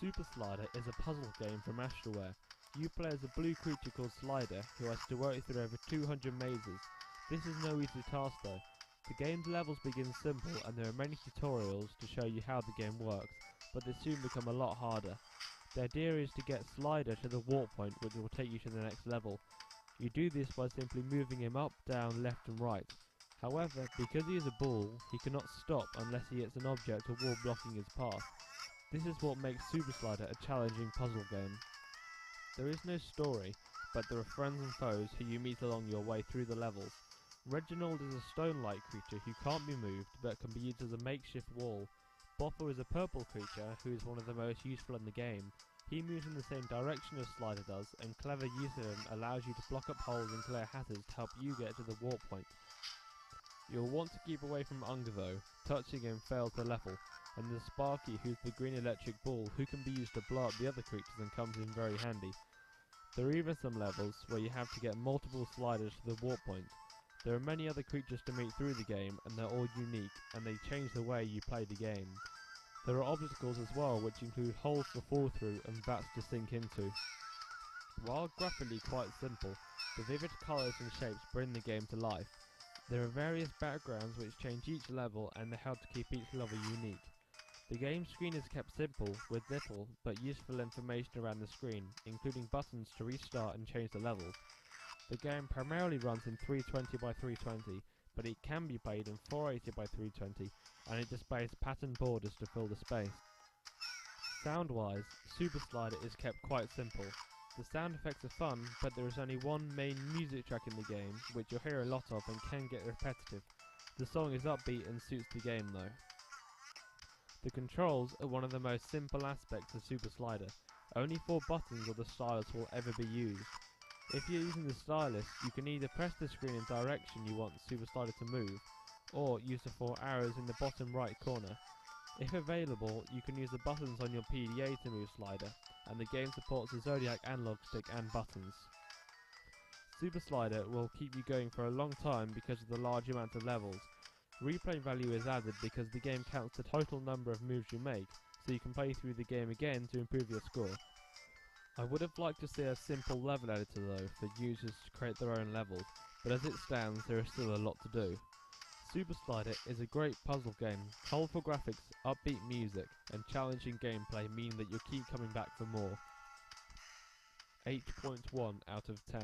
Super Slyder is a puzzle game from Astralware. You play as a blue creature called Slyder, who has to work through over 200 mazes. This is no easy task though. The game's levels begin simple and there are many tutorials to show you how the game works, but they soon become a lot harder. The idea is to get Slyder to the warp point, which will take you to the next level. You do this by simply moving him up, down, left and right. However, because he is a ball, he cannot stop unless he hits an object or wall blocking his path. This is what makes Super Slyder a challenging puzzle game. There is no story, but there are friends and foes who you meet along your way through the levels. Reginald is a stone-like creature who can't be moved but can be used as a makeshift wall. Bopper is a purple creature who is one of the most useful in the game. He moves in the same direction as Slyder does, and clever use of him allows you to block up holes and clear hazards to help you get to the warp point. You'll want to keep away from Unger though. Touching him fails the level, and there's Sparky, who's the green electric ball who can be used to blow up the other creatures and comes in very handy. There are even some levels where you have to get multiple Slyders to the warp point. There are many other creatures to meet through the game, and they're all unique, and they change the way you play the game. There are obstacles as well, which include holes to fall through and vats to sink into. While graphically quite simple, the vivid colours and shapes bring the game to life. There are various backgrounds which change each level, and they help to keep each level unique. The game screen is kept simple, with little but useful information around the screen, including buttons to restart and change the levels. The game primarily runs in 320 by 320, but it can be played in 480 by 320, and it displays patterned borders to fill the space. Sound-wise, Super Slyder is kept quite simple. The sound effects are fun, but there is only one main music track in the game, which you'll hear a lot of and can get repetitive. The song is upbeat and suits the game though. The controls are one of the most simple aspects of Super Slyder. Only 4 buttons or the stylus will ever be used. If you're using the stylus, you can either press the screen in direction you want Super Slyder to move, or use the 4 arrows in the bottom right corner. If available, you can use the buttons on your PDA to move Slyder, and the game supports the Zodiac analog stick and buttons. Super Slyder will keep you going for a long time because of the large amount of levels. Replay value is added because the game counts the total number of moves you make, so you can play through the game again to improve your score. I would have liked to see a simple level editor though for users to create their own levels, but as it stands there is still a lot to do. Super Slyder is a great puzzle game. Colourful graphics, upbeat music and challenging gameplay mean that you'll keep coming back for more. 8.1 out of 10.